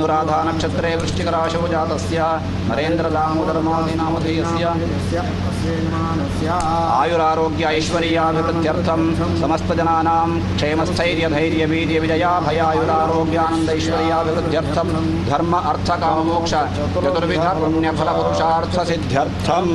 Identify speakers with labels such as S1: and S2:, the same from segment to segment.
S1: अनुराधा नक्षत्रे वृश्चिकराशौ जातस्य नरेन्द्रदामोदरमादिनामधेयस्य आयुरारोग्य ऐश्वर्याभिवृद्ध्यर्थं समस्तजनानां क्षेमस्थैर्यधैर्यवीर्यविजयाभयायुरारोग्यानन्दैश्वर्याभिवृद्ध्यर्थं धर्म अर्थ काममोक्ष चतुर्विध पुण्यफलपुरुषार्थसिद्ध्यर्थम्।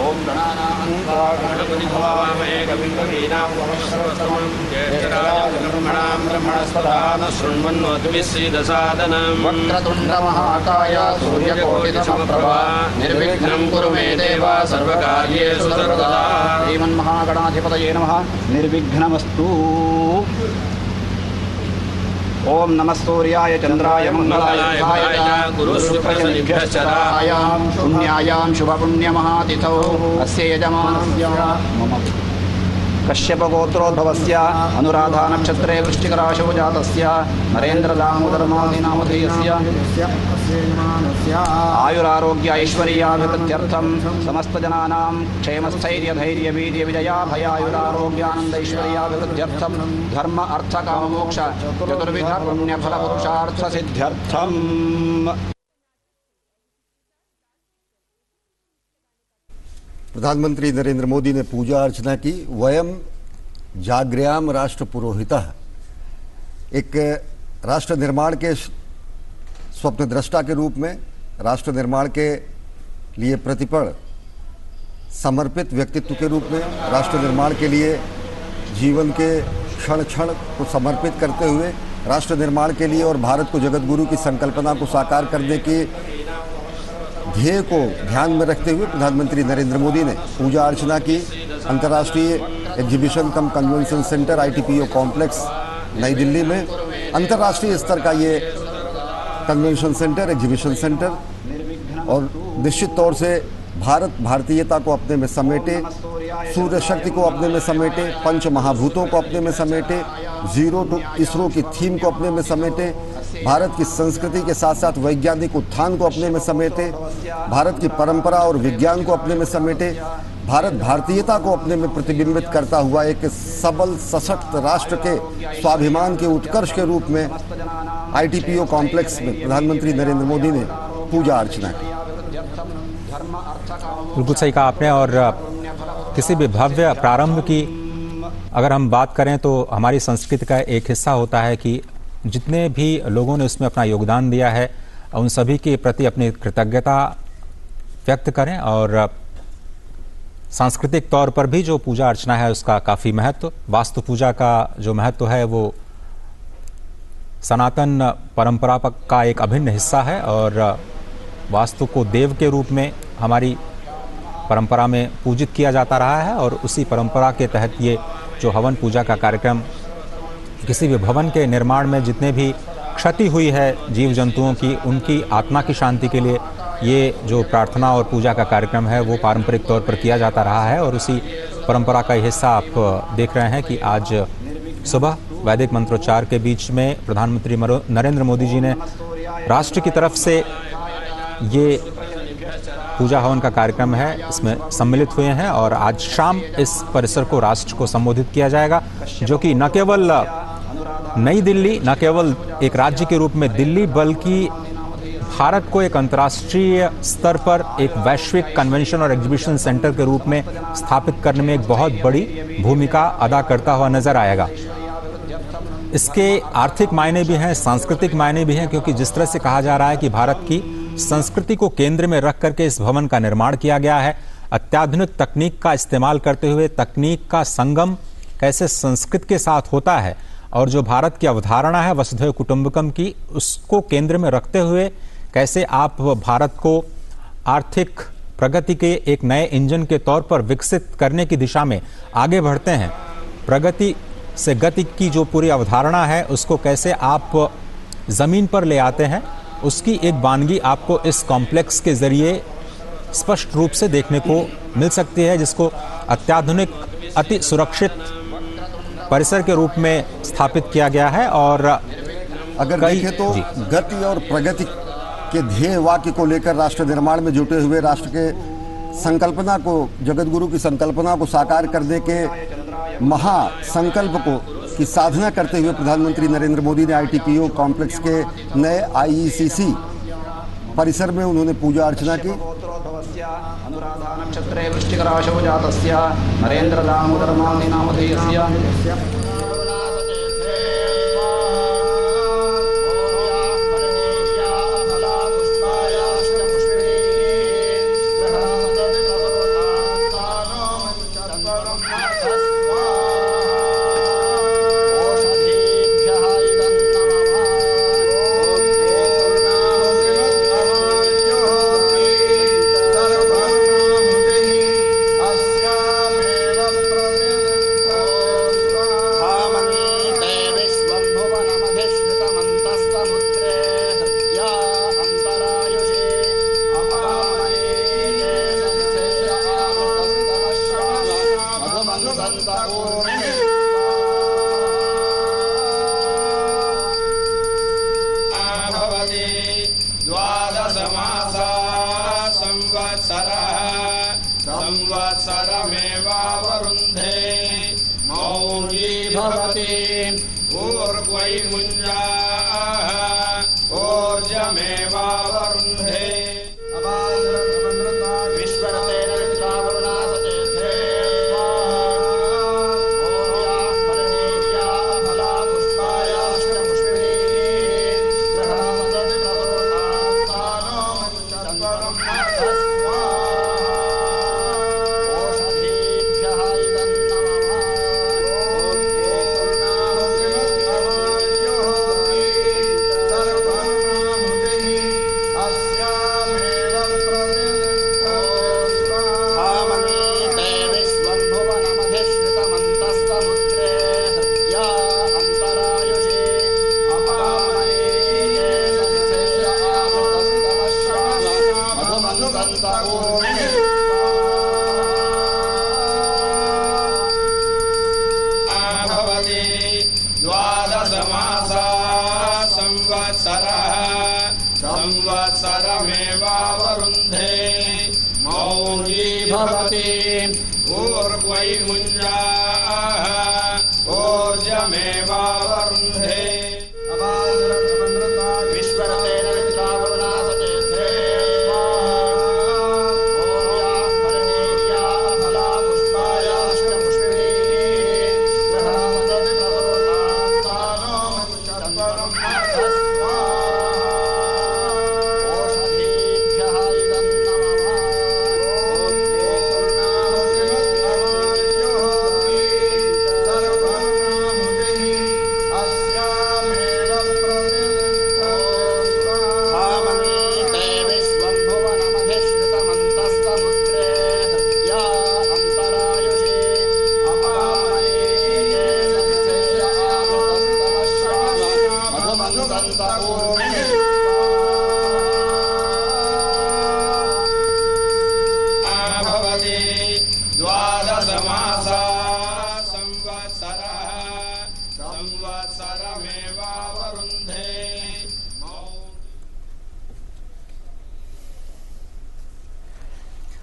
S1: ओम गणानामहे कविं कवीनामुपमश्रवस्तमं ज्येष्ठराजं ब्रह्मणस्पदान शृण्वन्नोतिभिस्सीदसादनं वक्रतुण्डमहाकाय सूर्यकोटिसमप्रभा निर्विघ्नं कुरु मे देव सर्वकार्येषु सर्वदा। श्रीमन्महागणाधिपतये नमः। निर्विघ्नमस्तु। ओम नमः सूर्याय चंद्राय मंगलाय गुरुशुक्रशनिभ्यश्चरायां पुण्यायां शुभपुण्यमहातिथौ अस्य यजमानस्य मम कश्यपगोत्रोद्भवस्य अनुराधा नक्षत्रे वृश्चिकराशौ जातस्य नरेन्द्रदामोदरमादिनामधेयस्य आयुरारोग्य ऐश्वर्याभिवृद्ध्यर्थं समस्तजनानां क्षेमस्थैर्यधैर्यवीर्यविजयाभयायुरारोग्यानन्दैश्वर्याभिवृद्ध्यर्थं धर्म अर्थ काममोक्ष चतुर्विध पुण्यफलपुरुषार्थसिद्ध्यर्थम्।
S2: प्रधानमंत्री नरेंद्र मोदी ने पूजा अर्चना की। वयम जाग्र्याम राष्ट्र पुरोहितः, एक राष्ट्र निर्माण के स्वप्न दृष्टा के रूप में, राष्ट्र निर्माण के लिए प्रतिपल समर्पित व्यक्तित्व के रूप में, राष्ट्र निर्माण के लिए जीवन के क्षण क्षण को समर्पित करते हुए, राष्ट्र निर्माण के लिए और भारत को जगत गुरु की संकल्पना को साकार करने के ध्येय को ध्यान में रखते हुए प्रधानमंत्री नरेंद्र मोदी ने पूजा अर्चना की। अंतर्राष्ट्रीय exhibition cum convention centre ITPO complex नई दिल्ली में अंतर्राष्ट्रीय स्तर का ये कन्वेंशन सेंटर, एग्जीबिशन सेंटर, और निश्चित तौर से भारत भारतीयता को अपने में समेटे, सूर्य शक्ति को अपने में समेटे, पंच महाभूतों को अपने में समेटे, जीरो टू इसरो की थीम को अपने में समेटे, भारत की संस्कृति के साथ साथ वैज्ञानिक उत्थान को अपने में समेटे, भारत की परंपरा और विज्ञान को अपने में समेटे, भारत भारतीयता को अपने में प्रतिबिंबित करता हुआ एक सबल सशक्त राष्ट्र के स्वाभिमान के उत्कर्ष के रूप में ITPO कॉम्प्लेक्स में प्रधानमंत्री नरेंद्र मोदी ने पूजा अर्चना की।
S3: बिल्कुल सही कहा आपने। और किसी भी भव्य प्रारंभ की अगर हम बात करें तो हमारी संस्कृति का एक हिस्सा होता है कि जितने भी लोगों ने उसमें अपना योगदान दिया है उन सभी के प्रति अपनी कृतज्ञता व्यक्त करें। और सांस्कृतिक तौर पर भी जो पूजा अर्चना है उसका काफ़ी महत्व, वास्तु पूजा का जो महत्व है वो सनातन परंपरा का एक अभिन्न हिस्सा है। और वास्तु को देव के रूप में हमारी परंपरा में पूजित किया जाता रहा है। और उसी परंपरा के तहत ये जो हवन पूजा का कार्यक्रम, किसी भी भवन के निर्माण में जितने भी क्षति हुई है जीव जंतुओं की, उनकी आत्मा की शांति के लिए ये जो प्रार्थना और पूजा का कार्यक्रम है वो पारंपरिक तौर पर किया जाता रहा है। और उसी परंपरा का हिस्सा आप देख रहे हैं कि आज सुबह वैदिक मंत्रोच्चार के बीच में प्रधानमंत्री नरेंद्र मोदी जी ने राष्ट्र की तरफ से ये पूजा हवन का कार्यक्रम है इसमें सम्मिलित हुए हैं। और आज शाम इस परिसर को राष्ट्र को संबोधित किया जाएगा, जो कि न केवल नई दिल्ली, न केवल एक राज्य के रूप में दिल्ली, बल्कि भारत को एक अंतर्राष्ट्रीय स्तर पर एक वैश्विक कन्वेंशन और एग्जीबिशन सेंटर के रूप में स्थापित करने में एक बहुत बड़ी भूमिका अदा करता हुआ नजर आएगा। इसके आर्थिक मायने भी हैं, सांस्कृतिक मायने भी हैं, क्योंकि जिस तरह से कहा जा रहा है कि भारत की संस्कृति को केंद्र में रख करके इस भवन का निर्माण किया गया है, अत्याधुनिक तकनीक का इस्तेमाल करते हुए तकनीक का संगम कैसे संस्कृत के साथ होता है, और जो भारत की अवधारणा है वसुधैव कुटुंबकम की, उसको केंद्र में रखते हुए कैसे आप भारत को आर्थिक प्रगति के एक नए इंजन के तौर पर विकसित करने की दिशा में आगे बढ़ते हैं। प्रगति से गति की जो पूरी अवधारणा है उसको कैसे आप जमीन पर ले आते हैं, उसकी एक वानगी आपको इस कॉम्प्लेक्स के ज़रिए स्पष्ट रूप से देखने को मिल सकती है, जिसको अत्याधुनिक अति सुरक्षित परिसर के रूप में स्थापित किया गया है। और
S2: अगर देखें तो गति और प्रगति के ध्येय वाक्य को लेकर राष्ट्र निर्माण में जुटे हुए राष्ट्र के संकल्पना को, जगतगुरु की संकल्पना को साकार करने के महासंकल्प को की साधना करते हुए प्रधानमंत्री नरेंद्र मोदी ने ITPO कॉम्प्लेक्स के नए IECC परिसर में उन्होंने पूजा अर्चना की।
S1: अनुराधा नक्षत्रे वृश्चिकराशौ जातस्य नरेंद्र दामोदर मालनी नामधेयस्य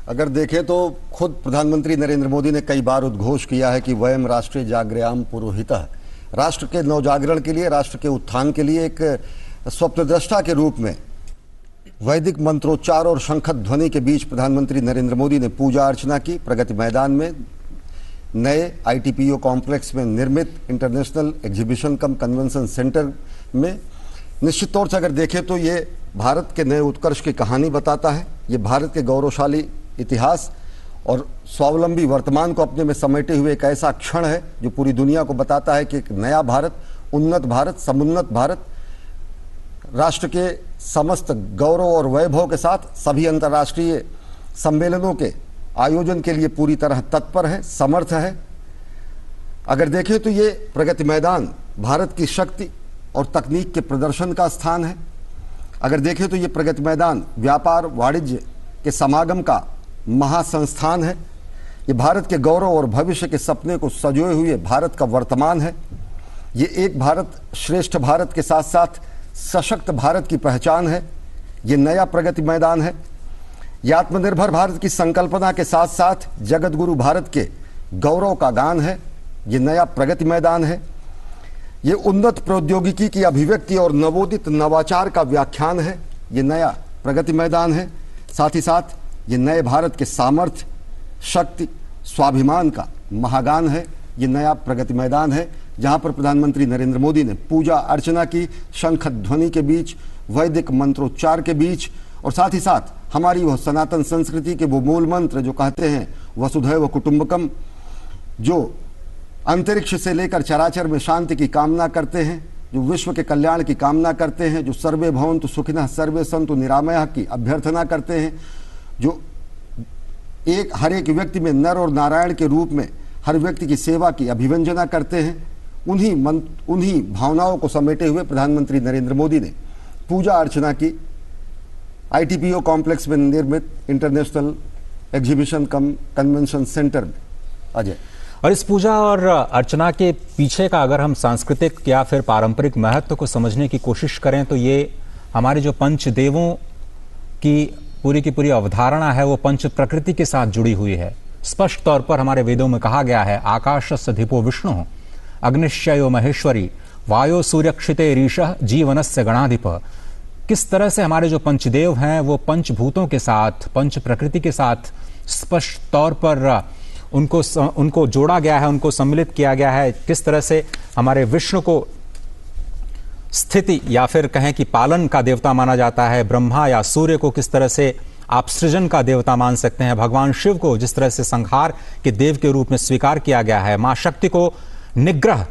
S2: अगर देखें तो खुद प्रधानमंत्री नरेंद्र मोदी ने कई बार उद्घोष किया है कि वयम राष्ट्रे जागृयाम पुरोहितः, राष्ट्र के नवजागरण के लिए, राष्ट्र के उत्थान के लिए एक स्वप्नद्रष्टा के रूप में वैदिक मंत्रोच्चार और शंख ध्वनि के बीच प्रधानमंत्री नरेंद्र मोदी ने पूजा अर्चना की। प्रगति मैदान में नए ITPO कॉम्प्लेक्स में निर्मित international exhibition cum convention centre में निश्चित तौर से अगर देखें तो ये भारत के नए उत्कर्ष की कहानी बताता है। ये भारत के गौरवशाली इतिहास और स्वावलंबी वर्तमान को अपने में समेटे हुए एक ऐसा क्षण है जो पूरी दुनिया को बताता है कि एक नया भारत, उन्नत भारत, समुन्नत भारत राष्ट्र के समस्त गौरव और वैभव के साथ सभी अंतर्राष्ट्रीय सम्मेलनों के आयोजन के लिए पूरी तरह तत्पर है, समर्थ है। अगर देखें तो ये प्रगति मैदान भारत की शक्ति और तकनीक के प्रदर्शन का स्थान है। अगर देखें तो ये प्रगति मैदान व्यापार वाणिज्य के समागम का महासंस्थान है। ये भारत के गौरव और भविष्य के सपने को सजोए हुए भारत का वर्तमान है। ये एक भारत श्रेष्ठ भारत के साथ साथ सशक्त भारत की पहचान है। ये नया प्रगति मैदान है। ये आत्मनिर्भर भारत की संकल्पना के साथ साथ जगत गुरु भारत के गौरव का गान है। ये नया प्रगति मैदान है। ये उन्नत प्रौद्योगिकी की अभिव्यक्ति और नवोदित नवाचार का व्याख्यान है। ये नया प्रगति मैदान है। साथ ही साथ ये नए भारत के सामर्थ्य, शक्ति, स्वाभिमान का महागान है। ये नया प्रगति मैदान है जहां पर प्रधानमंत्री नरेंद्र मोदी ने पूजा अर्चना की, शंख ध्वनि के बीच, वैदिक मंत्रोच्चार के बीच, और साथ ही साथ हमारी वह सनातन संस्कृति के वो मूल मंत्र जो कहते हैं वसुधैव कुटुंबकम, जो अंतरिक्ष से लेकर चराचर में शांति की कामना करते हैं, जो विश्व के कल्याण की कामना करते हैं, जो सर्वे भवन्तु सुखिनः सर्वे सन्तु निरामयाः की अभ्यर्थना करते हैं, जो हर एक व्यक्ति में नर और नारायण के रूप में हर व्यक्ति की सेवा की अभिव्यंजना करते हैं, उन्हीं भावनाओं को समेटे हुए प्रधानमंत्री नरेंद्र मोदी ने पूजा अर्चना की ITPO कॉम्प्लेक्स में निर्मित international exhibition cum convention centre में। अजय,
S3: और इस पूजा और अर्चना के पीछे का अगर हम सांस्कृतिक या फिर पारंपरिक महत्व को समझने की कोशिश करें तो ये हमारे जो पंचदेवों की पूरी अवधारणा है वो पंच प्रकृति के साथ जुड़ी हुई है। स्पष्ट तौर पर हमारे वेदों में कहा गया है, आकाशस्य धिपो विष्णु अग्निश्चयो महेश्वरी वायो सूर्यक्षिते रीशः जीवनस्य गणाधिप। किस तरह से हमारे जो पंचदेव हैं वो पंचभूतों के साथ, पंच प्रकृति के साथ स्पष्ट तौर पर उनको जोड़ा गया है, उनको सम्मिलित किया गया है। किस तरह से हमारे विष्णु को स्थिति या फिर कहें कि पालन का देवता माना जाता है, ब्रह्मा या सूर्य को किस तरह से आप सृजन का देवता मान सकते हैं, भगवान शिव को जिस तरह से संहार के देव के रूप में स्वीकार किया गया है, मां शक्ति को निग्रह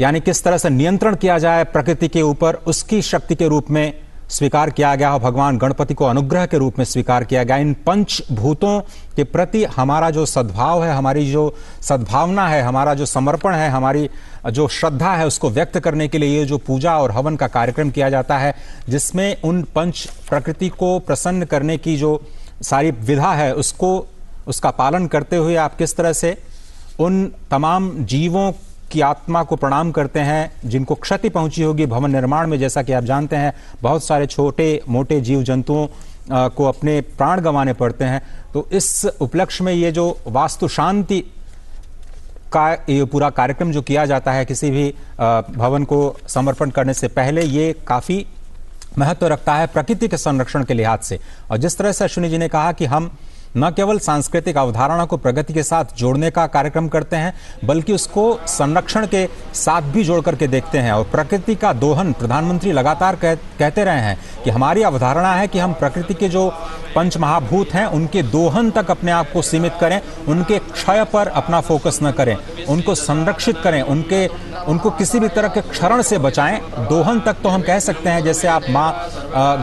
S3: यानी किस तरह से नियंत्रण किया जाए प्रकृति के ऊपर उसकी शक्ति के रूप में स्वीकार किया गया, भगवान गणपति को अनुग्रह के रूप में स्वीकार किया गया। इन पंचभूतों के प्रति हमारा जो सद्भाव है, हमारी जो सद्भावना है, हमारा जो समर्पण है, हमारी जो श्रद्धा है, उसको व्यक्त करने के लिए ये जो पूजा और हवन का कार्यक्रम किया जाता है, जिसमें उन पंच प्रकृति को प्रसन्न करने की जो सारी विधा है उसका पालन करते हुए आप किस तरह से उन तमाम जीवों की आत्मा को प्रणाम करते हैं जिनको क्षति पहुंची होगी भवन निर्माण में। जैसा कि आप जानते हैं बहुत सारे छोटे मोटे जीव जंतुओं को अपने प्राण गंवाने पड़ते हैं। तो इस उपलक्ष्य में ये जो वास्तु शांति का ये पूरा कार्यक्रम जो किया जाता है किसी भी भवन को समर्पण करने से पहले, ये काफी महत्व रखता है प्रकृति के संरक्षण के लिहाज से। और जिस तरह से अश्विनी जी ने कहा कि हम न केवल सांस्कृतिक अवधारणा को प्रगति के साथ जोड़ने का कार्यक्रम करते हैं बल्कि उसको संरक्षण के साथ भी जोड़ करके देखते हैं। और प्रकृति का दोहन प्रधानमंत्री लगातार कहते रहे हैं कि हमारी अवधारणा है कि हम प्रकृति के जो पंच महाभूत हैं उनके दोहन तक अपने आप को सीमित करें, उनके क्षय पर अपना फोकस न करें, उनको संरक्षित करें, उनको किसी भी तरह के क्षरण से बचाएं। दोहन तक तो हम कह सकते हैं, जैसे आप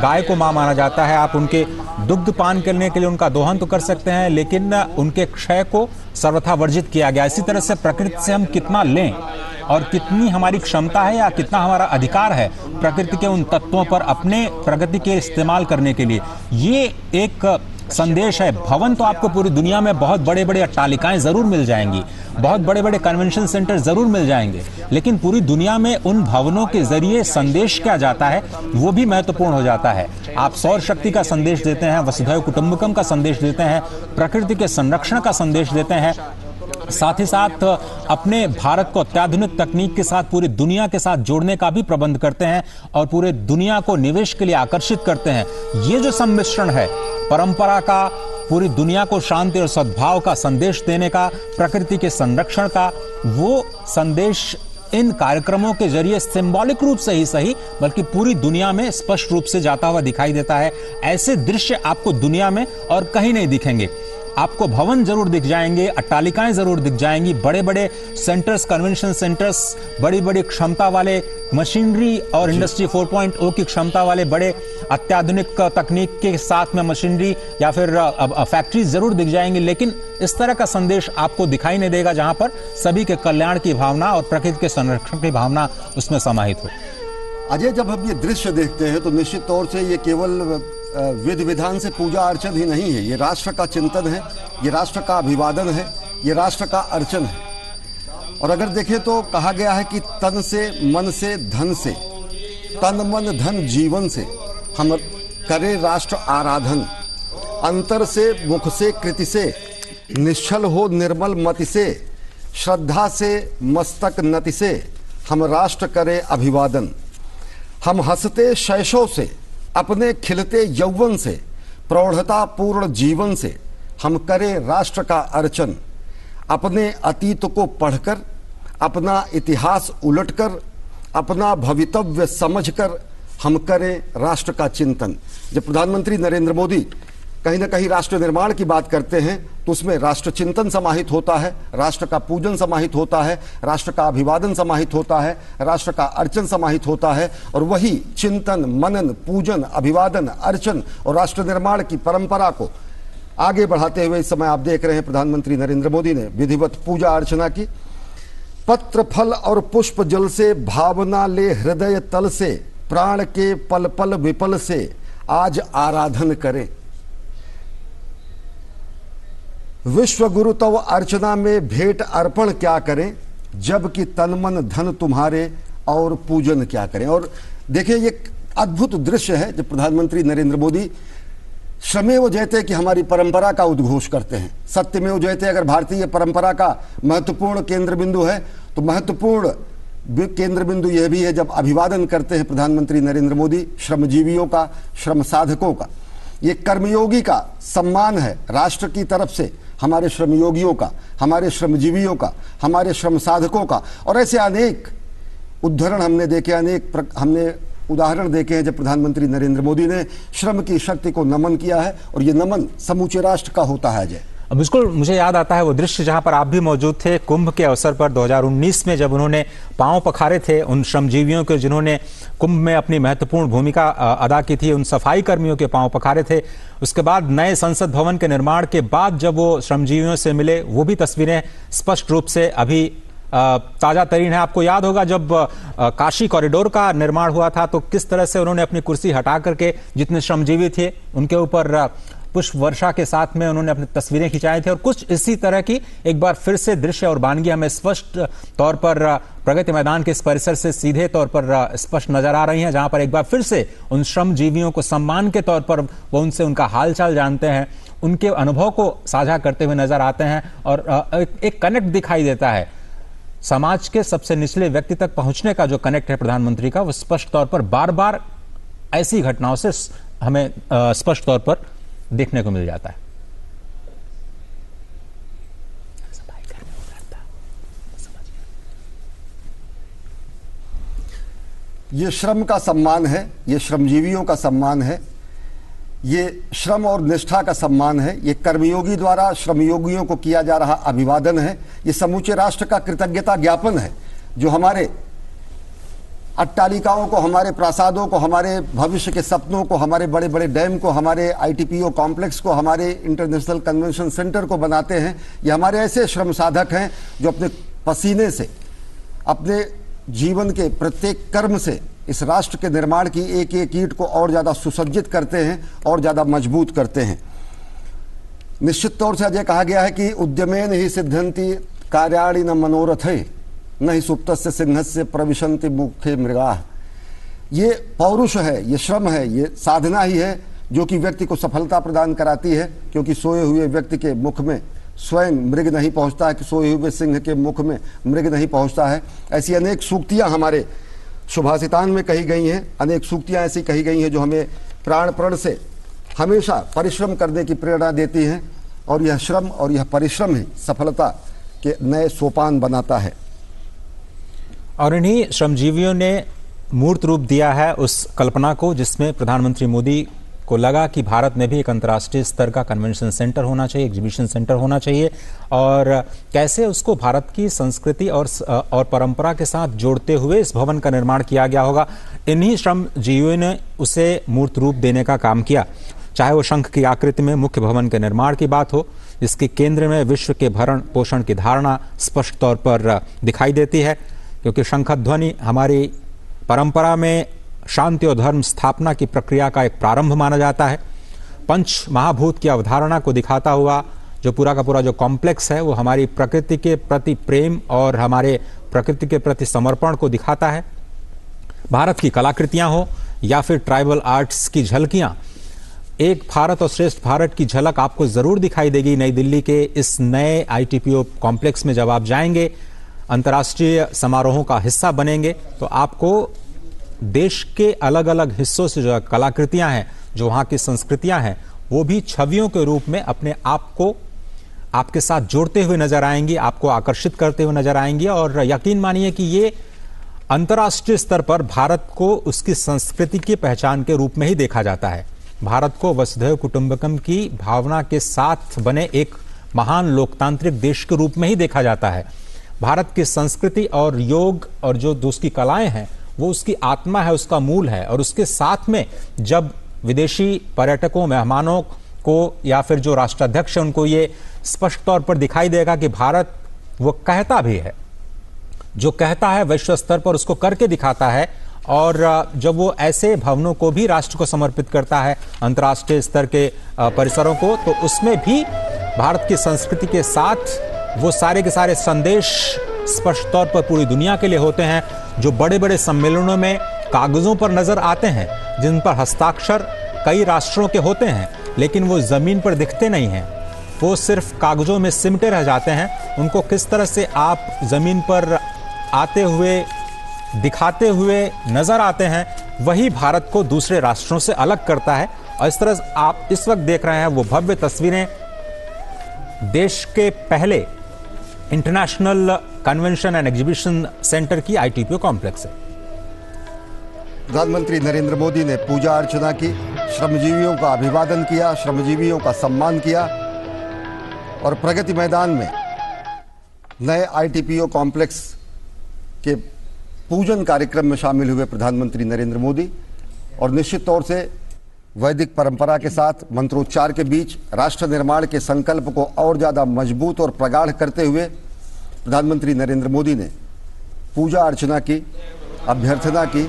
S3: गाय को माँ माना जाता है, आप उनके दुग्ध पान करने के लिए उनका दोहन तो कर सकते हैं, लेकिन उनके क्षय को सर्वथा वर्जित किया गया। इसी तरह से प्रकृति से हम कितना लें और कितनी हमारी क्षमता है या कितना हमारा अधिकार है प्रकृति के उन तत्वों पर अपने प्रगति के इस्तेमाल करने के लिए, ये एक संदेश है। भवन तो आपको पूरी दुनिया में बहुत बड़े बड़े अट्टालिकाएं जरूर मिल जाएंगी, बहुत बड़े बड़े कन्वेंशन सेंटर जरूर मिल जाएंगे, लेकिन पूरी दुनिया में उन भवनों के जरिए संदेश क्या जाता है वो भी महत्वपूर्ण हो जाता है। आप सौर शक्ति का संदेश देते हैं, वसुधैव कुटुंबकम का संदेश देते हैं, प्रकृति के संरक्षण का संदेश देते हैं, साथ ही साथ अपने भारत को अत्याधुनिक तकनीक के साथ पूरी दुनिया के साथ जोड़ने का भी प्रबंध करते हैं और पूरे दुनिया को निवेश के लिए आकर्षित करते हैं। ये जो सम्मिश्रण है परंपरा का, पूरी दुनिया को शांति और सद्भाव का संदेश देने का, प्रकृति के संरक्षण का, वो संदेश इन कार्यक्रमों के जरिए सिंबॉलिक रूप से ही सही बल्कि पूरी दुनिया में स्पष्ट रूप से जाता हुआ दिखाई देता है। ऐसे दृश्य आपको दुनिया में और कहीं नहीं दिखेंगे। आपको भवन जरूर दिख जाएंगे, अट्टालिकाएं जरूर दिख जाएंगी, बड़े बड़े सेंटर्स, कन्वेंशन सेंटर्स, बड़ी बड़ी क्षमता वाले मशीनरी और इंडस्ट्री 4.0 की क्षमता वाले बड़े अत्याधुनिक तकनीक के साथ में मशीनरी या फिर फैक्ट्रीज जरूर दिख जाएंगी, लेकिन इस तरह का संदेश आपको दिखाई नहीं देगा जहां पर सभी के कल्याण की भावना और प्रकृति के संरक्षण की भावना उसमें समाहित हो।
S2: अजय, जब हम ये दृश्य देखते हैं तो निश्चित तौर से ये केवल विधि विधान से पूजा अर्चन ही नहीं है, ये राष्ट्र का चिंतन है, ये राष्ट्र का अभिवादन है, ये राष्ट्र का अर्चन है। और अगर देखें तो कहा गया है कि तन से, मन से, धन से, तन मन धन जीवन से हम करें राष्ट्र आराधन। अंतर से, मुख से, कृति से, निश्चल हो निर्मल मति से, श्रद्धा से, मस्तक नति से हम राष्ट्र करें अभिवादन। हम हंसते शैशव से, अपने खिलते यौवन से, प्रौढ़ता पूर्ण जीवन से हम करें राष्ट्र का अर्चन। अपने अतीत को पढ़कर, अपना इतिहास उलटकर, अपना भवितव्य समझकर हम करें राष्ट्र का चिंतन। जब प्रधानमंत्री नरेंद्र मोदी कहीं ना कहीं राष्ट्र निर्माण की बात करते हैं तो उसमें राष्ट्र चिंतन समाहित होता है, राष्ट्र का पूजन समाहित होता है, राष्ट्र का अभिवादन समाहित होता है, राष्ट्र का अर्चन समाहित होता है। और वही चिंतन, मनन, पूजन, अभिवादन, अर्चन और राष्ट्र निर्माण की परंपरा को आगे बढ़ाते हुए इस समय आप देख रहे हैं प्रधानमंत्री नरेंद्र मोदी ने विधिवत पूजा अर्चना की। पत्र फल और पुष्प जल से, भावना ले हृदय तल से, प्राण के पल पल विपल से आज आराधन करें। विश्व गुरु तव अर्चना में भेंट अर्पण क्या करें, जबकि तन मन धन तुम्हारे और पूजन क्या करें। और देखिए ये अद्भुत दृश्य है जब प्रधानमंत्री नरेंद्र मोदी श्रमेव जयते की हमारी परंपरा का उद्घोष करते हैं। सत्यमेव जयते अगर भारतीय परंपरा का महत्वपूर्ण केंद्र बिंदु है तो महत्वपूर्ण केंद्र बिंदु यह भी है जब अभिवादन करते हैं प्रधानमंत्री नरेंद्र मोदी श्रमजीवियों का, श्रम साधकों का। ये कर्मयोगी का सम्मान है राष्ट्र की तरफ से, हमारे श्रमयोगियों का, हमारे श्रमजीवियों का, हमारे श्रम साधकों का। और ऐसे अनेक उदाहरण हमने देखे, हमने उदाहरण देखे हैं जब प्रधानमंत्री नरेंद्र मोदी ने श्रम की शक्ति को नमन किया है। और ये नमन समूचे राष्ट्र का होता है। अजय,
S3: बिल्कुल मुझे याद आता है वो दृश्य जहां पर आप भी मौजूद थे कुंभ के अवसर पर 2019 में, जब उन्होंने पांव पखारे थे उन श्रमजीवियों के जिन्होंने कुंभ में अपनी महत्वपूर्ण भूमिका अदा की थी, उन सफाई कर्मियों के पांव पखारे थे। उसके बाद नए संसद भवन के निर्माण के बाद जब वो श्रमजीवियों से मिले, वो भी तस्वीरें स्पष्ट रूप से अभी ताजा तरीन है। आपको याद होगा जब काशी कॉरिडोर का निर्माण हुआ था तो किस तरह से उन्होंने अपनी कुर्सी हटा करके जितने श्रमजीवी थे उनके ऊपर पुष्प वर्षा के साथ में उन्होंने अपनी तस्वीरें खिंचाई थी। और कुछ इसी तरह की एक बार फिर से दृश्य और वानगी हमें स्पष्ट तौर पर प्रगति मैदान के इस परिसर से सीधे तौर पर स्पष्ट नजर आ रही हैं, जहां पर एक बार फिर से उन श्रमजीवियों को सम्मान के तौर पर वो उनसे उनका हालचाल जानते हैं, उनके अनुभव को साझा करते हुए नजर आते हैं। और एक कनेक्ट दिखाई देता है समाज के सबसे निचले व्यक्ति तक पहुंचने का जो कनेक्ट है प्रधानमंत्री का, वो स्पष्ट तौर पर बार बार ऐसी घटनाओं से हमें स्पष्ट तौर पर देखने को मिल जाता है।
S2: ये श्रम का सम्मान है, ये श्रमजीवियों का सम्मान है, ये श्रम और निष्ठा का सम्मान है, ये कर्मयोगी द्वारा श्रमयोगियों को किया जा रहा अभिवादन है, ये समूचे राष्ट्र का कृतज्ञता ज्ञापन है जो हमारे अट्टालिकाओं को, हमारे प्रासादों को, हमारे भविष्य के सपनों को, हमारे बड़े बड़े डैम को, हमारे आईटीपीओ कॉम्प्लेक्स को, हमारे इंटरनेशनल कन्वेंशन सेंटर को बनाते हैं। ये हमारे ऐसे श्रम साधक हैं जो अपने पसीने से, अपने जीवन के प्रत्येक कर्म से इस राष्ट्र के निर्माण की एक एक ईंट को और ज़्यादा सुसज्जित करते हैं और ज़्यादा मजबूत करते हैं। निश्चित तौर से अजय कहा गया है कि उद्यमेन ही सिद्धंति कार्याणि न मनोरथे न ही सुप्तस्य सिंहस्य प्रविशन्ति मुखे मृगाः। ये पौरुष है, ये श्रम है, ये साधना ही है जो कि व्यक्ति को सफलता प्रदान कराती है, क्योंकि सोए हुए व्यक्ति के मुख में स्वयं मृग नहीं पहुंचता है, कि सोए हुए सिंह के मुख में मृग नहीं पहुंचता है। ऐसी अनेक सूक्तियां हमारे सुभाषितान में कही गई हैं, अनेक सूक्तियां ऐसी कही गई हैं जो हमें प्राण प्रण से हमेशा परिश्रम करने की प्रेरणा देती हैं। और यह श्रम और यह परिश्रम ही सफलता के नए सोपान बनाता है।
S3: और इन्हीं श्रमजीवियों ने मूर्त रूप दिया है उस कल्पना को जिसमें प्रधानमंत्री मोदी को लगा कि भारत में भी एक अंतर्राष्ट्रीय स्तर का कन्वेंशन सेंटर होना चाहिए, एग्जीबिशन सेंटर होना चाहिए, और कैसे उसको भारत की संस्कृति और परंपरा के साथ जोड़ते हुए इस भवन का निर्माण किया गया होगा। इन्हीं श्रमजीवियों ने उसे मूर्त रूप देने का काम किया। चाहे वो शंख की आकृति में मुख्य भवन के निर्माण की बात हो, जिसके केंद्र में विश्व के भरण पोषण की धारणा स्पष्ट तौर पर दिखाई देती है, क्योंकि शंख ध्वनि हमारी परंपरा में शांति और धर्म स्थापना की प्रक्रिया का एक प्रारंभ माना जाता है। पंच महाभूत की अवधारणा को दिखाता हुआ जो पूरा का पूरा जो कॉम्प्लेक्स है वो हमारी प्रकृति के प्रति प्रेम और हमारे प्रकृति के प्रति समर्पण को दिखाता है। भारत की कलाकृतियां हो या फिर ट्राइबल आर्ट्स की झलकियां, एक भारत और श्रेष्ठ भारत की झलक आपको जरूर दिखाई देगी नई दिल्ली के इस नए ITPO कॉम्प्लेक्स में। जब आप जाएंगे, अंतर्राष्ट्रीय समारोहों का हिस्सा बनेंगे, तो आपको देश के अलग अलग हिस्सों से जो कलाकृतियां हैं, जो वहाँ की संस्कृतियां हैं, वो भी छवियों के रूप में अपने आप को आपके साथ जोड़ते हुए नजर आएंगी, आपको आकर्षित करते हुए नजर आएंगी। और यकीन मानिए कि ये अंतर्राष्ट्रीय स्तर पर भारत को उसकी संस्कृति की पहचान के रूप में ही देखा जाता है। भारत को वसुधैव कुटुंबकम की भावना के साथ बने एक महान लोकतांत्रिक देश के रूप में ही देखा जाता है। भारत की संस्कृति और योग और जो उसकी कलाएं हैं वो उसकी आत्मा है, उसका मूल है। और उसके साथ में जब विदेशी पर्यटकों, मेहमानों को या फिर जो राष्ट्राध्यक्ष है उनको ये स्पष्ट तौर पर दिखाई देगा कि भारत वो कहता भी है, जो कहता है विश्व स्तर पर उसको करके दिखाता है। और जब वो ऐसे भवनों को भी राष्ट्र को समर्पित करता है, अंतर्राष्ट्रीय स्तर के परिसरों को, तो उसमें भी भारत की संस्कृति के साथ वो सारे के सारे संदेश स्पष्ट तौर पर पूरी दुनिया के लिए होते हैं। जो बड़े बड़े सम्मेलनों में कागजों पर नजर आते हैं, जिन पर हस्ताक्षर कई राष्ट्रों के होते हैं, लेकिन वो जमीन पर दिखते नहीं हैं, वो सिर्फ कागजों में सिमटे रह जाते हैं। उनको किस तरह से आप जमीन पर आते हुए, दिखाते हुए नजर आते हैं, वही भारत को दूसरे राष्ट्रों से अलग करता है। और इस तरह से आप इस वक्त देख रहे हैं वो भव्य तस्वीरें देश के पहले international convention and exhibition centre की ITPO कॉम्प्लेक्स है।
S2: प्रधानमंत्री नरेंद्र मोदी ने पूजा अर्चना की, श्रमजीवियों का अभिवादन किया, श्रमजीवियों का सम्मान किया और प्रगति मैदान में नए ITPO कॉम्प्लेक्स के पूजन कार्यक्रम में शामिल हुए प्रधानमंत्री नरेंद्र मोदी। और निश्चित तौर से वैदिक परंपरा के साथ मंत्रोच्चार के बीच राष्ट्र निर्माण के संकल्प को और ज़्यादा मजबूत और प्रगाढ़ करते हुए प्रधानमंत्री नरेंद्र मोदी ने पूजा अर्चना की, अभ्यर्थना की,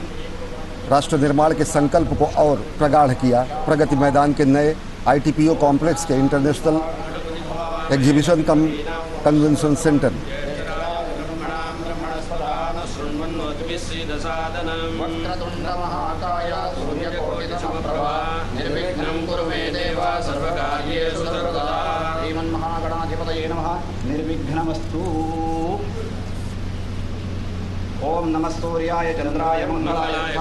S2: राष्ट्र निर्माण के संकल्प को और प्रगाढ़ किया। प्रगति मैदान के नए ITPO कॉम्प्लेक्स के international exhibition cum convention centre
S1: निर्विघ्नमस्तु। ओम नमः सूर्याय चंद्राय मंगलाय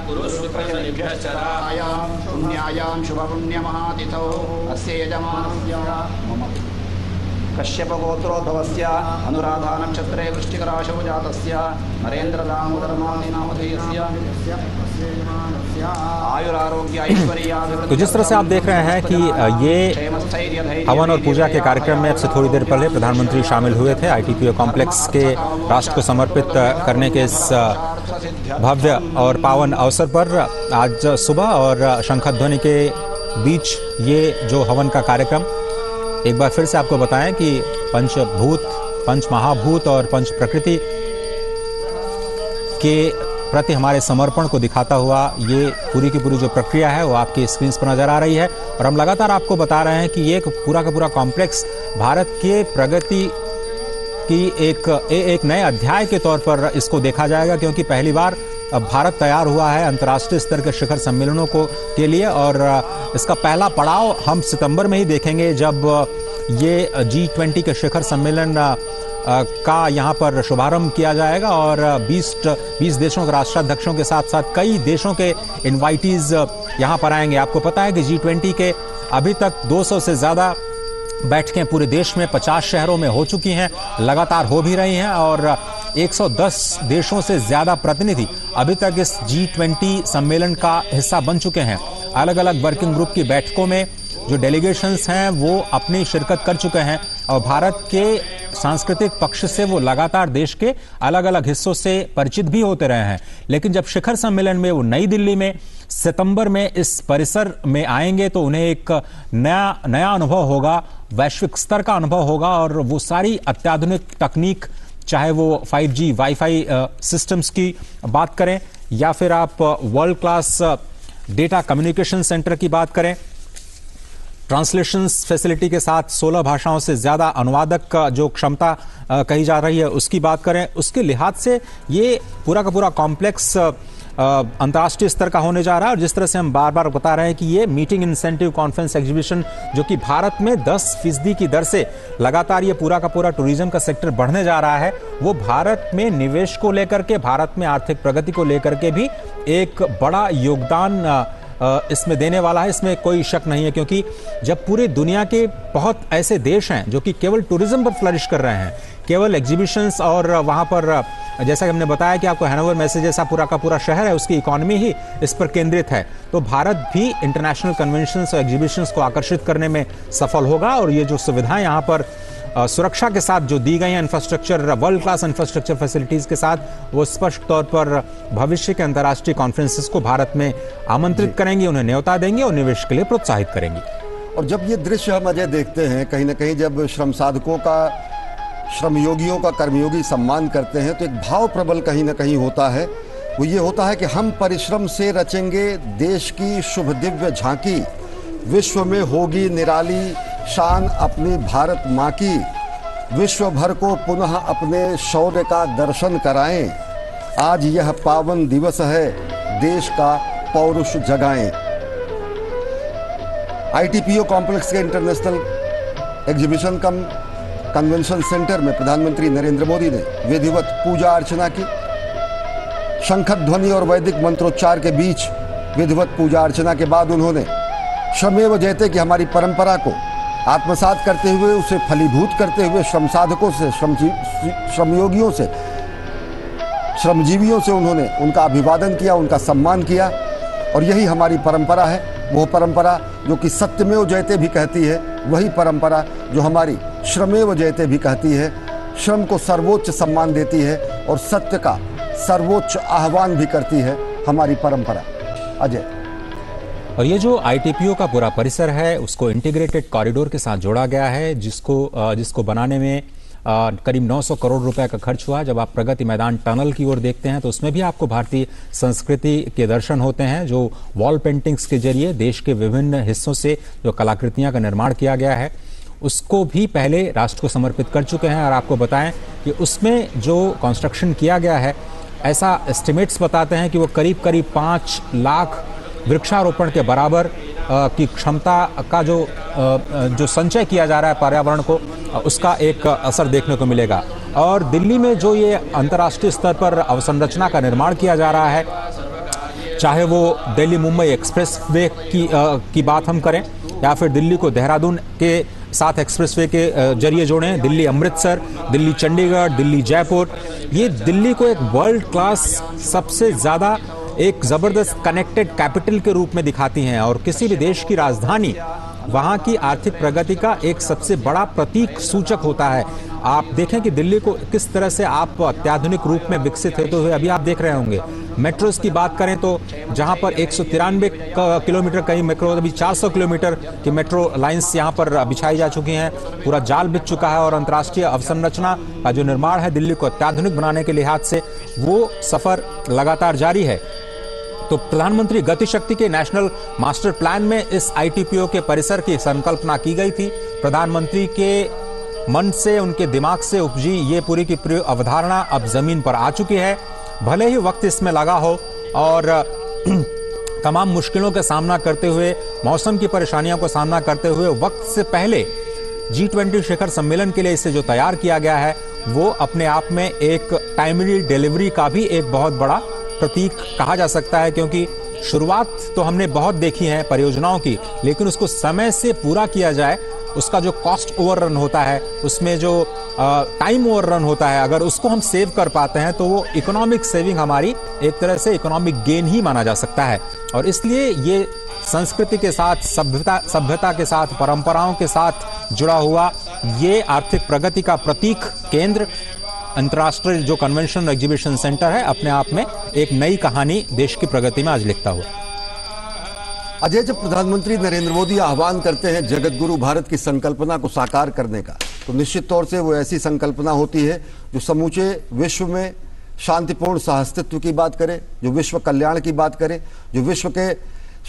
S1: गुरुशुक्रशनिभ्यश्चराय पुण्यायां शुभपुण्यमहातिथौ अस्य यजमानस्य कश्यप गोत्रोद्भवस्य अनुराधा नक्षत्रे वृश्चिक राशौ जातस्य नरेंद्र दामोदर नामधेयस्य आयुरारोग्य ऐश्वर्य।
S3: तो जिस तरह से आप देख रहे हैं कि ये हवन और पूजा के कार्यक्रम में अब से थोड़ी देर पहले प्रधानमंत्री शामिल हुए थे। ITPO कॉम्प्लेक्स के राष्ट्र को समर्पित करने के इस भव्य और पावन अवसर पर आज सुबह और शंखध्वनि के बीच ये जो हवन का कार्यक्रम, एक बार फिर से आपको बताएं कि पंचभूत, पंच महाभूत और पंच प्रकृति के प्रति हमारे समर्पण को दिखाता हुआ ये पूरी की पूरी जो प्रक्रिया है वो आपकी स्क्रीन पर नजर आ रही है। और हम लगातार आपको बता रहे हैं कि ये पूरा का पूरा कॉम्प्लेक्स भारत के प्रगति की एक नए अध्याय के तौर पर इसको देखा जाएगा, क्योंकि पहली बार अब भारत तैयार हुआ है अंतर्राष्ट्रीय स्तर के शिखर सम्मेलनों के लिए। और इसका पहला पड़ाव हम सितंबर में ही देखेंगे, जब ये G20 के शिखर सम्मेलन का यहाँ पर शुभारंभ किया जाएगा। और 20 देशों के राष्ट्राध्यक्षों के साथ साथ कई देशों के इन्वाइटीज यहाँ पर आएंगे। आपको पता है कि G20 के अभी तक 200 से ज़्यादा बैठकें पूरे देश में 50 शहरों में हो चुकी हैं, लगातार हो भी रही हैं। और 110 देशों से ज़्यादा प्रतिनिधि अभी तक इस G20 सम्मेलन का हिस्सा बन चुके हैं। अलग अलग वर्किंग ग्रुप की बैठकों में जो डेलीगेशंस हैं वो अपनी शिरकत कर चुके हैं। और भारत के सांस्कृतिक पक्ष से वो लगातार देश के अलग अलग हिस्सों से परिचित भी होते रहे हैं। लेकिन जब शिखर सम्मेलन में वो नई दिल्ली में सितंबर में इस परिसर में आएंगे तो उन्हें एक नया अनुभव होगा, वैश्विक स्तर का अनुभव होगा। और वो सारी अत्याधुनिक तकनीक, चाहे वो 5G वाईफाई सिस्टम्स की बात करें या फिर आप world class data communication centre की बात करें, ट्रांसलेशन फैसिलिटी के साथ 16 भाषाओं से ज्यादा अनुवादक का जो क्षमता कही जा रही है उसकी बात करें, उसके लिहाज से ये पूरा का पूरा कॉम्प्लेक्स अंतर्राष्ट्रीय स्तर का होने जा रहा है। और जिस तरह से हम बार बार बता रहे हैं कि ये मीटिंग इंसेंटिव कॉन्फ्रेंस एग्जीबिशन जो कि भारत में 10% की दर से लगातार ये पूरा का पूरा टूरिज्म का सेक्टर बढ़ने जा रहा है, वो भारत में निवेश को लेकर के, भारत में आर्थिक प्रगति को लेकर के भी एक बड़ा योगदान इसमें देने वाला है, इसमें कोई शक नहीं है। क्योंकि जब पूरी दुनिया के बहुत ऐसे देश हैं जो कि केवल टूरिज्म पर फ्लरिश कर रहे हैं, केवल एग्जीबिशंस, और वहाँ पर जैसा कि हमने बताया कि आपको हैनोवर मैसेज जैसा पूरा का पूरा शहर है, उसकी इकोनॉमी ही इस पर केंद्रित है, तो भारत भी इंटरनेशनल कन्वेंशंस और एग्जीबिशंस को आकर्षित करने में सफल होगा। और ये जो सुविधाएं यहाँ पर सुरक्षा के साथ जो दी गई हैं, infrastructure, world class infrastructure facilities के साथ, वो स्पष्ट तौर पर भविष्य के अंतर्राष्ट्रीय कॉन्फ्रेंसेस को भारत में आमंत्रित करेंगी, उन्हें न्योता देंगे और निवेश के लिए प्रोत्साहित करेंगी।
S2: और जब ये दृश्य हम अजय देखते हैं, कहीं ना कहीं जब श्रम साधकों का, श्रमयोगियों का कर्मयोगी सम्मान करते हैं, तो एक भाव प्रबल कहीं ना कहीं होता है। वो ये होता है कि हम परिश्रम से रचेंगे देश की शुभ दिव्य झांकी, विश्व में होगी निराली शान अपनी भारत माँ की, विश्व भर को पुनः अपने शौर्य का दर्शन कराएं, आज यह पावन दिवस है देश का पौरुष जगाएं। आईटीपीओ कॉम्प्लेक्स के international exhibition cum convention centre में प्रधानमंत्री नरेंद्र मोदी ने विधिवत पूजा अर्चना की। शंखध्वनि और वैदिक मंत्रोच्चार के बीच विधिवत पूजा अर्चना के बाद उन्होंने श्रमेव जयते की हमारी परंपरा को आत्मसात करते हुए, उसे फलीभूत करते हुए श्रम साधकों से, श्रमयोगियों से, श्रमजीवियों से उन्होंने उनका अभिवादन किया, उनका सम्मान किया। और यही हमारी परंपरा है, वो परंपरा जो कि सत्यमेव जयते भी कहती है, वही परंपरा जो हमारी श्रमेव जयते भी कहती है। श्रम को सर्वोच्च सम्मान देती है और सत्य का सर्वोच्च आह्वान भी करती है हमारी परंपरा। अजय,
S3: और ये जो आईटीपीओ का पूरा परिसर है उसको इंटीग्रेटेड कॉरिडोर के साथ जोड़ा गया है, जिसको बनाने में करीब 900 करोड़ रुपए का खर्च हुआ। जब आप प्रगति मैदान टनल की ओर देखते हैं तो उसमें भी आपको भारतीय संस्कृति के दर्शन होते हैं, जो वॉल पेंटिंग्स के जरिए देश के विभिन्न हिस्सों से जो कलाकृतियां का निर्माण किया गया है उसको भी पहले राष्ट्र को समर्पित कर चुके हैं। और आपको बताएं कि उसमें जो कंस्ट्रक्शन किया गया है, ऐसा एस्टिमेट्स बताते हैं कि वो करीब करीब 5 लाख वृक्षारोपण के बराबर की क्षमता का जो संचय किया जा रहा है पर्यावरण को, उसका एक असर देखने को मिलेगा। और दिल्ली में जो ये अंतर्राष्ट्रीय स्तर पर अवसंरचना का निर्माण किया जा रहा है, चाहे वो दिल्ली मुंबई एक्सप्रेस वे की बात हम करें, या फिर दिल्ली को देहरादून के साथ एक्सप्रेसवे के जरिए जोड़ें, दिल्ली अमृतसर, दिल्ली चंडीगढ़, दिल्ली जयपुर, ये दिल्ली को एक वर्ल्ड क्लास, सबसे ज़्यादा एक ज़बरदस्त कनेक्टेड कैपिटल के रूप में दिखाती हैं। और किसी भी देश की राजधानी वहाँ की आर्थिक प्रगति का एक सबसे बड़ा प्रतीक सूचक होता है। आप देखें कि दिल्ली को किस तरह से आप अत्याधुनिक रूप में विकसित होते हुए अभी आप देख रहे होंगे। मेट्रोस की बात करें तो जहां पर 193 किलोमीटर, कहीं मेट्रो अभी 400 किलोमीटर की मेट्रो लाइंस यहां पर बिछाई जा चुकी हैं, पूरा जाल बिछ चुका है। और अंतर्राष्ट्रीय अवसंरचना का जो निर्माण है दिल्ली को अत्याधुनिक बनाने के लिहाज से, वो सफर लगातार जारी है। तो प्रधानमंत्री गति शक्ति के नेशनल मास्टर प्लान में इस आईटीपीओ के परिसर की संकल्पना की गई थी। प्रधानमंत्री के मन से, उनके दिमाग से उपजी ये पूरी की पूरी अवधारणा अब जमीन पर आ चुकी है। भले ही वक्त इसमें लगा हो और तमाम मुश्किलों का सामना करते हुए, मौसम की परेशानियों का सामना करते हुए, वक्त से पहले G20 शिखर सम्मेलन के लिए इसे जो तैयार किया गया है, वो अपने आप में एक टाइमली डिलीवरी का भी एक बहुत बड़ा प्रतीक कहा जा सकता है। क्योंकि शुरुआत तो हमने बहुत देखी है परियोजनाओं की, लेकिन उसको समय से पूरा किया जाए, उसका जो कॉस्ट ओवररन होता है, उसमें जो टाइम ओवररन होता है, अगर उसको हम सेव कर पाते हैं तो वो इकोनॉमिक सेविंग हमारी एक तरह से इकोनॉमिक गेन ही माना जा सकता है। और इसलिए ये संस्कृति के साथ, सभ्यता के साथ, परंपराओं के साथ जुड़ा हुआ ये आर्थिक प्रगति का प्रतीक केंद्र अंतर्राष्ट्रीय जो कन्वेंशन एग्जीबिशन सेंटर है, अपने आप में एक नई कहानी देश की प्रगति में आज लिखता हुआ।
S2: अजय, जब प्रधानमंत्री नरेंद्र मोदी आह्वान करते हैं जगत गुरु भारत की संकल्पना को साकार करने का, तो निश्चित तौर से वो ऐसी संकल्पना होती है जो समूचे विश्व में शांतिपूर्ण सहअस्तित्व की बात करे, जो विश्व कल्याण की बात करे, जो विश्व के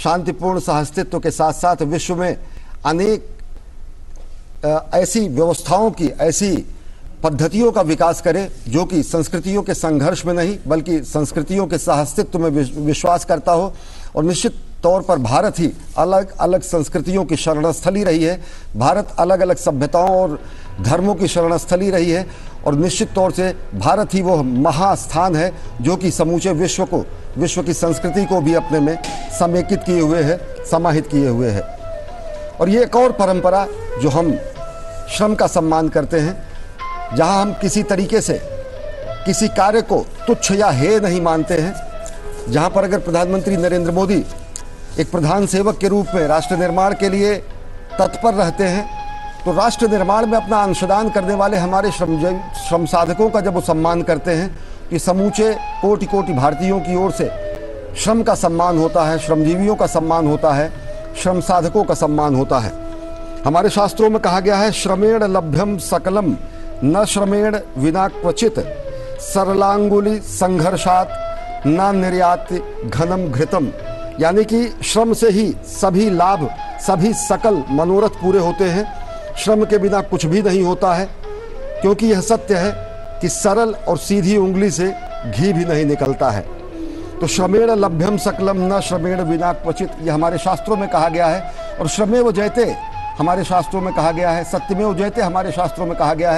S2: शांतिपूर्ण सहअस्तित्व के साथ साथ विश्व में अनेक ऐसी व्यवस्थाओं की, ऐसी पद्धतियों का विकास करे जो कि संस्कृतियों के संघर्ष में नहीं बल्कि संस्कृतियों के सहअस्तित्व में विश्वास करता हो। और निश्चित तौर पर भारत ही अलग अलग संस्कृतियों की शरणस्थली रही है, भारत अलग अलग सभ्यताओं और धर्मों की शरणस्थली रही है, और निश्चित तौर से भारत ही वो महास्थान है जो कि समूचे विश्व को, विश्व की संस्कृति को भी अपने में समेकित किए हुए है, समाहित किए हुए है। और ये एक और परंपरा जो हम श्रम का सम्मान करते हैं, जहां हम किसी तरीके से किसी कार्य को तुच्छ या हेय नहीं मानते हैं, जहां पर अगर प्रधानमंत्री नरेंद्र मोदी एक प्रधान सेवक के रूप में राष्ट्र निर्माण के लिए तत्पर रहते हैं, तो राष्ट्र निर्माण में अपना अंशदान करने वाले हमारे श्रम साधकों का जब वो सम्मान करते हैं, कि समूचे कोटि कोटि भारतीयों की ओर से श्रम का सम्मान होता है, श्रमजीवियों का सम्मान होता है, श्रम साधकों का सम्मान होता है। हमारे शास्त्रों में कहा गया है, श्रमेण लभ्यम सकलम न श्रमेण विना क्वचित, सरलांगुली संघर्षात न निर्यात घनम घृतम। यानी कि श्रम से ही सभी लाभ, सभी सकल मनोरथ पूरे होते हैं, श्रम के बिना कुछ भी नहीं होता है, क्योंकि यह सत्य है कि सरल और सीधी उंगली से घी भी नहीं निकलता है। तो श्रमेण लभ्यम सकलम न श्रमेण विना क्वचित, यह हमारे शास्त्रों में कहा गया है। और श्रमेव जयते हमारे शास्त्रों में कहा गया है, सत्यमेव जयते हमारे शास्त्रों में कहा गया है